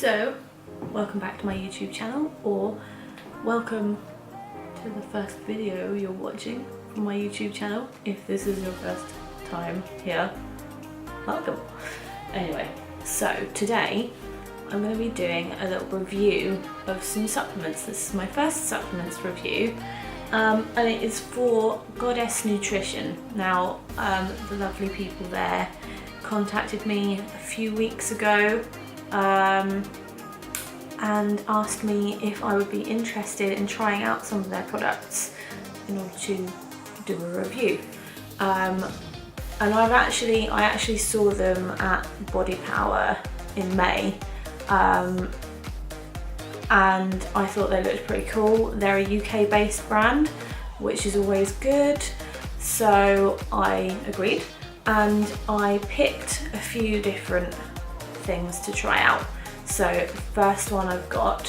So, welcome back to my YouTube channel, or welcome to the first video you're watching from my YouTube channel. If this is your first time here, welcome. Anyway, so today I'm going to be doing a little review of some supplements. This is my first supplements review, and it is for Goddess Nutrition. Now, the lovely people there contacted me a few weeks ago and asked me if I would be interested in trying out some of their products in order to do a review. And I actually saw them at Body Power in May, and I thought they looked pretty cool. They're a UK based brand, which is always good, so I agreed and I picked a few different things to try out. So the first one I've got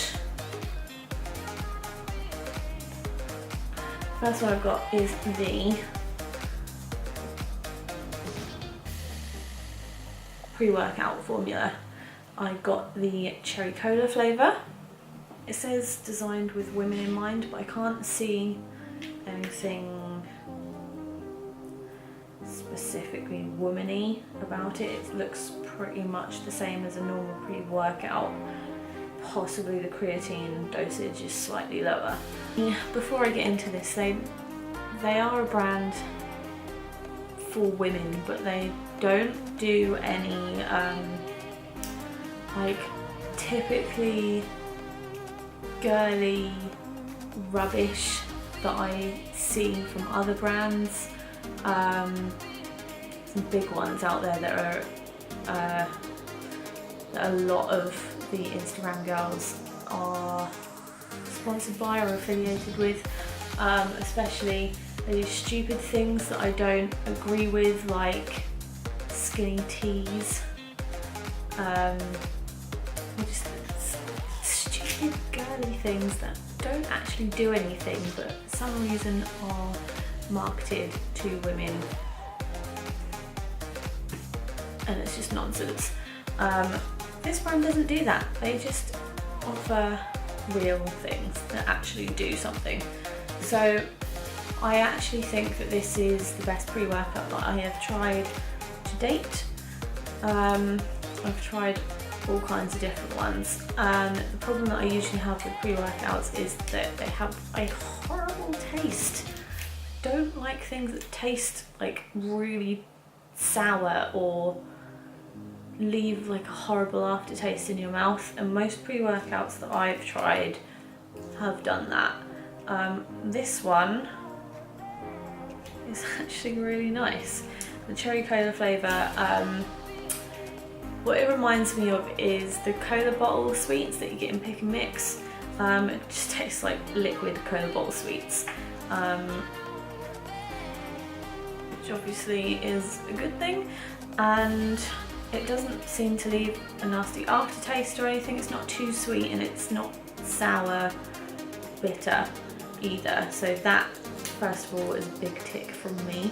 is the pre-workout formula. I got the cherry cola flavour. It says designed with women in mind, but I can't see anything specifically womany about it. It looks pretty much the same as a normal pre-workout. Possibly the creatine dosage is slightly lower. Before I get into this, they are a brand for women, but they don't do any like typically girly rubbish that I see from other brands. Some big ones out there that a lot of the Instagram girls are sponsored by or affiliated with, especially they do stupid things that I don't agree with, like skinny teas, just stupid girly things that don't actually do anything but for some reason are marketed to women, and it's just nonsense. This brand doesn't do that. They just offer real things that actually do something. So I actually think that this is the best pre-workout that I have tried to date. I've tried all kinds of different ones, and the problem that I usually have with pre-workouts is that they have a horrible taste. I don't like things that taste like really sour or leave like a horrible aftertaste in your mouth, and most pre-workouts that I've tried have done that. This one is actually really nice. The cherry cola flavour, what it reminds me of is the cola bottle sweets that you get in Pick and Mix. It just tastes like liquid cola bottle sweets, which obviously is a good thing, and it doesn't seem to leave a nasty aftertaste or anything. It's not too sweet and it's not sour, bitter either. So that, first of all, is a big tick from me.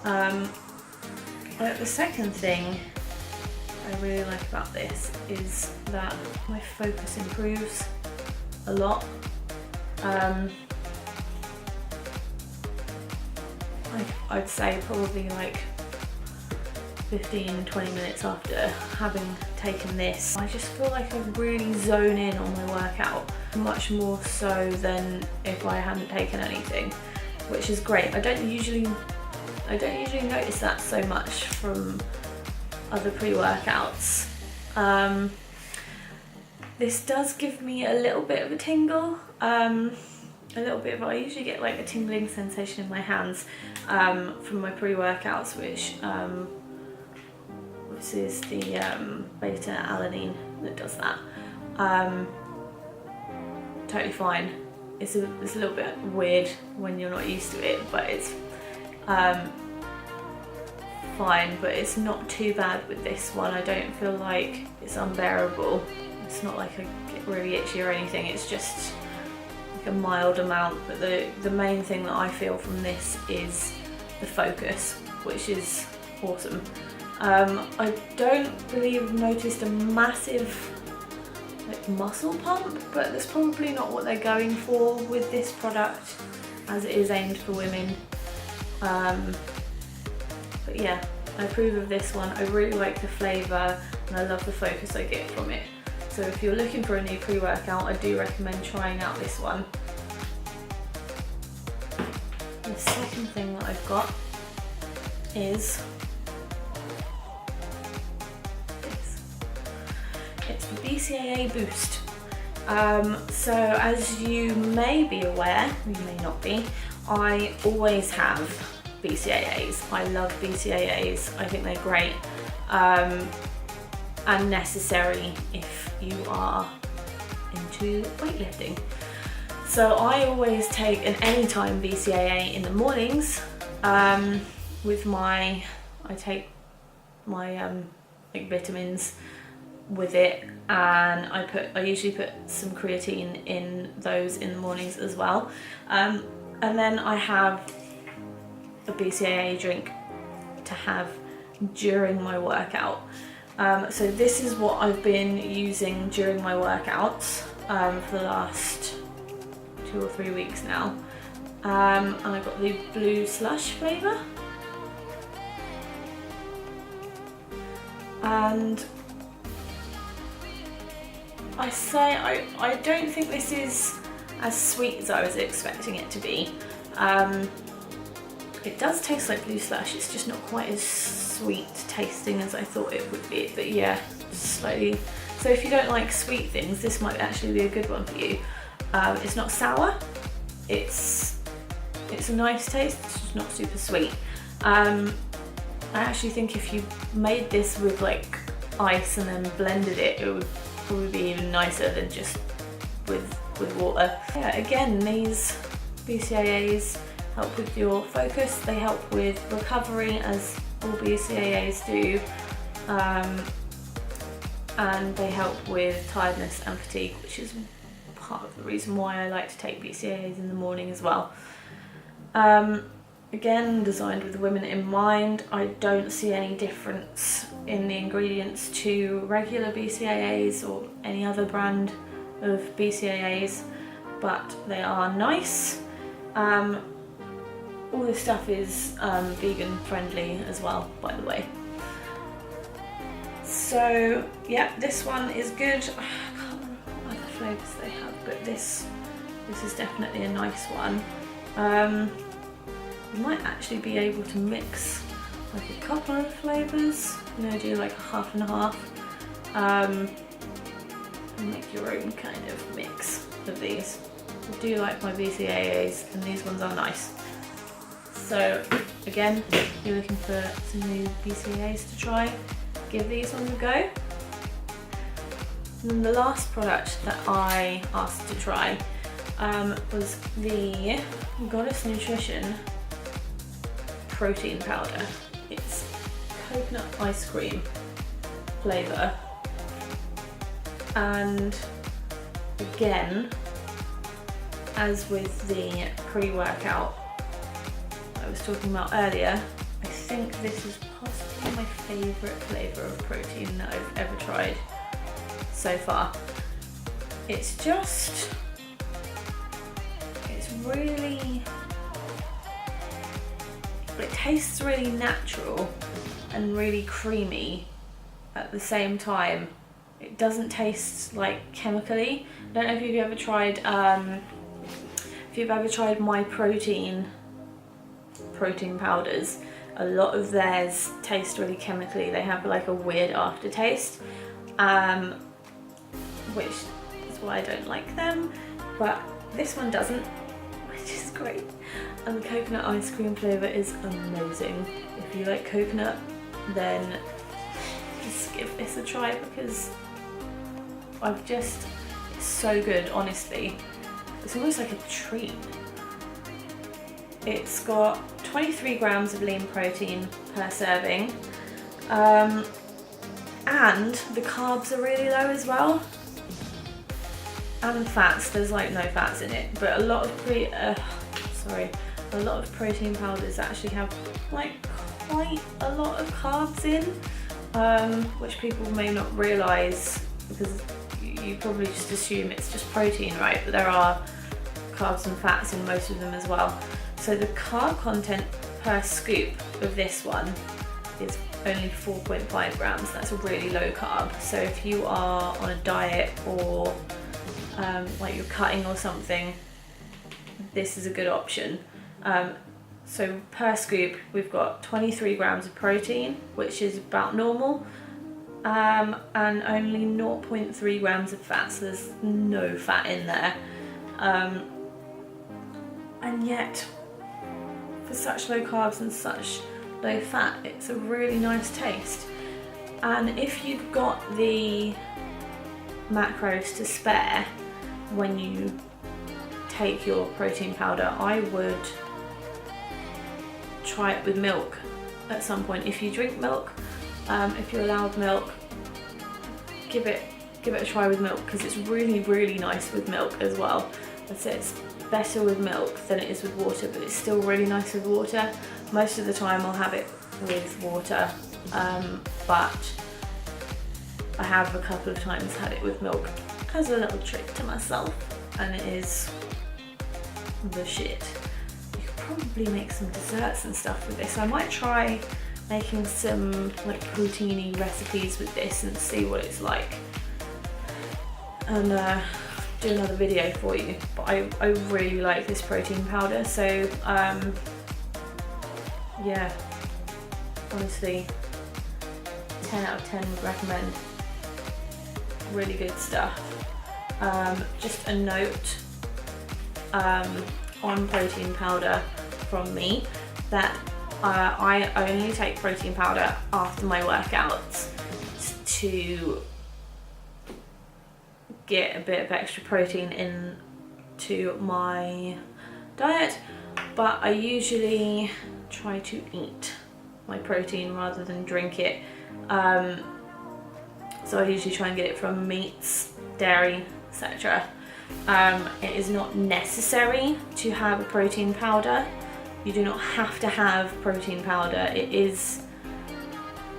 But the second thing I really like about this is that my focus improves a lot. I'd say probably like 15-20 minutes after having taken this, I just feel like I really zone in on my workout, much more so than if I hadn't taken anything, which is great. I don't usually notice that so much from other pre-workouts. This does give me a little bit of a tingle, I usually get like a tingling sensation in my hands from my pre-workouts, which this is the beta-alanine that does that. Totally fine. It's a little bit weird when you're not used to it, but it's fine, but it's not too bad with this one. I don't feel like it's unbearable. It's not like I get really itchy or anything, it's just like a mild amount, but the main thing that I feel from this is the focus, which is awesome. I don't believe I've noticed a massive like muscle pump, but that's probably not what they're going for with this product, as it is aimed for women. But yeah, I approve of this one. I really like the flavour and I love the focus I get from it. So if you're looking for a new pre-workout, I do recommend trying out this one. The second thing that I've got is this. It's the BCAA Boost. So as you may be aware, you may not be, I always have BCAAs. I love BCAAs. I think they're great and necessary if you are into weightlifting. So I always take an anytime BCAA in the mornings with I take my like vitamins with it, and I usually put some creatine in those in the mornings as well. And then I have a BCAA drink to have during my workout. So this is what I've been using during my workouts for the last 2 or 3 weeks now. And I got the blue slush flavour. And I don't think this is as sweet as I was expecting it to be. It does taste like blue slush, it's just not quite as sweet tasting as I thought it would be, but yeah, slightly. So if you don't like sweet things, this might actually be a good one for you. It's not sour, it's a nice taste, it's just not super sweet. I actually think if you made this with like ice and then blended it, it would probably be even nicer than just with water. Yeah, again, these BCAAs help with your focus, they help with recovery as all BCAAs do, and they help with tiredness and fatigue, which is part of the reason why I like to take BCAAs in the morning as well. Again, designed with women in mind. I don't see any difference in the ingredients to regular BCAAs or any other brand of BCAAs, but they are nice. All this stuff is vegan friendly as well, by the way. So yeah, this one is good. I can't remember what other flavours they have, but this is definitely a nice one. You might actually be able to mix like a couple of flavours, you know, do like a half and half, and make your own kind of mix of these. I do like my BCAAs and these ones are nice. So again, if you're looking for some new BCAAs to try, give these ones a go. And then the last product that I asked to try was the Goddess Nutrition protein powder. It's coconut ice cream flavour, and again, as with the pre-workout I was talking about earlier, I think this is possibly my favourite flavour of protein that I've ever tried so far. It's really, it tastes really natural and really creamy at the same time. It doesn't taste like chemically. I don't know if you've ever tried my protein powders. A lot of theirs taste really chemically. They have like a weird aftertaste, which is why I don't like them, but this one doesn't, which is great. And the coconut ice cream flavour is amazing. If you like coconut, then just give this a try, because it's so good, honestly. It's almost like a treat. It's got 23 grams of lean protein per serving, and the carbs are really low as well. And fats, there's like no fats in it, but a lot of protein powders actually have like quite a lot of carbs in, which people may not realise, because you you probably just assume it's just protein, right? But there are carbs and fats in most of them as well. So the carb content per scoop of this one is only 4.5 grams. That's a really low carb. So if you are on a diet or like you're cutting or something, this is a good option. So per scoop, we've got 23 grams of protein, which is about normal, and only 0.3 grams of fat, so there's no fat in there. And yet, for such low carbs and such low fat, it's a really nice taste. And if you've got the macros to spare when you take your protein powder, I would try it with milk at some point. If you drink milk, if you're allowed milk, give it a try with milk, because it's really nice with milk as well. I'd say it's better with milk than it is with water, but it's still really nice with water. Most of the time I'll have it with water, but I have a couple of times had it with milk as a little treat to myself, and it is the shit. You could probably make some desserts and stuff with this. I might try making some like proteiny recipes with this and see what it's like, and do another video for you. But I really like this protein powder, so yeah, honestly 10 out of 10 would recommend. Really good stuff. Just a note on protein powder from me, that I only take protein powder after my workouts to get a bit of extra protein into my diet, but I usually try to eat my protein rather than drink it. So I usually try and get it from meats, dairy, etc. It is not necessary to have a protein powder. You do not have to have protein powder. It is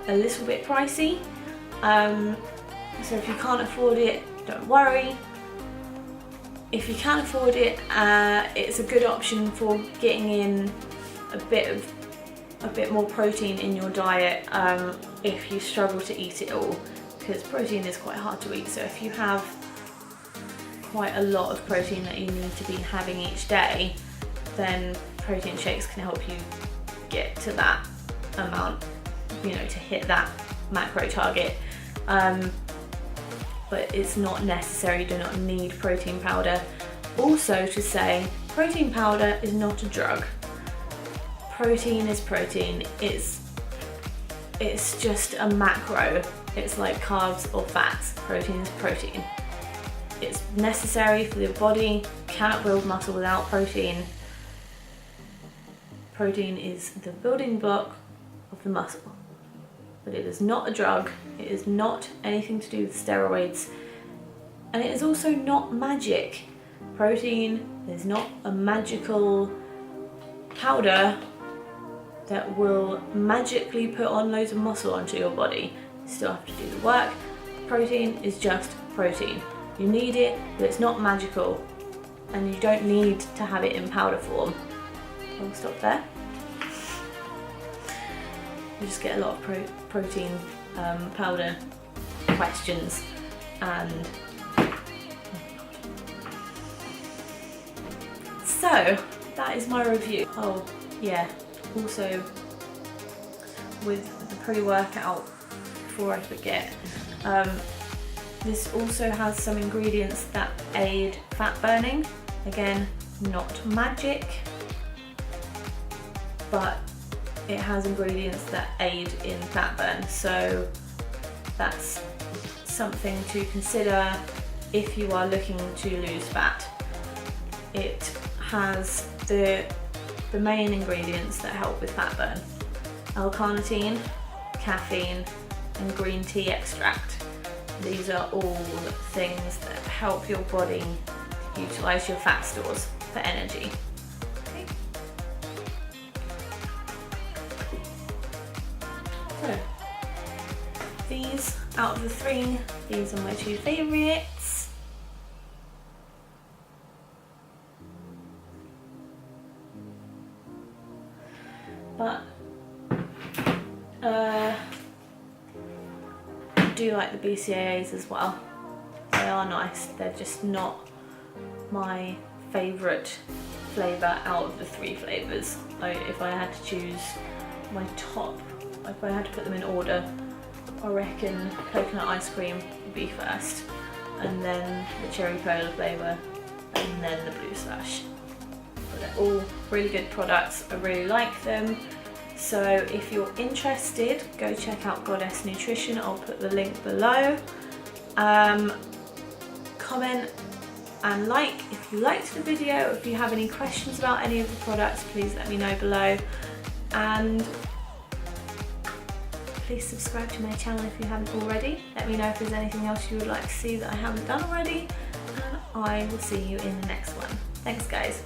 a little bit pricey. So if you can't afford it, don't worry. If you can afford it, it's a good option for getting in a bit more protein in your diet if you struggle to eat it all, because protein is quite hard to eat. So if you have quite a lot of protein that you need to be having each day, then protein shakes can help you get to that amount, you know, to hit that macro target. But it's not necessary, you do not need protein powder. Also to say, protein powder is not a drug. Protein is protein, it's just a macro. It's like carbs or fats. Protein is protein. It's necessary for the body, cannot build muscle without protein. Protein is the building block of the muscle. But it is not a drug, it is not anything to do with steroids, and it is also not magic. Protein is not a magical powder that will magically put on loads of muscle onto your body. You still have to do the work. Protein is just protein. You need it, but it's not magical, and you don't need to have it in powder form. I'll stop there. You just get a lot of protein powder questions, and so that is my review. Oh yeah, also with the pre-workout, before I forget, this also has some ingredients that aid fat burning. Again, not magic, but it has ingredients that aid in fat burn, so that's something to consider if you are looking to lose fat. It has the main ingredients that help with fat burn: L-carnitine, caffeine, and green tea extract. These are all things that help your body utilize your fat stores for energy. Okay. So these, out of the three, these are my two favourites. do like the BCAAs as well. They are nice, they're just not my favourite flavour out of the 3 flavours. If I had to choose my top, if I had to put them in order, I reckon coconut ice cream would be first, and then the cherry cola flavour, and then the blue slush. But they're all really good products, I really like them. So if you're interested, go check out Goddess Nutrition, I'll put the link below. Comment and like if you liked the video. If you have any questions about any of the products, please let me know below. And please subscribe to my channel if you haven't already. Let me know if there's anything else you would like to see that I haven't done already. And I will see you in the next one. Thanks guys.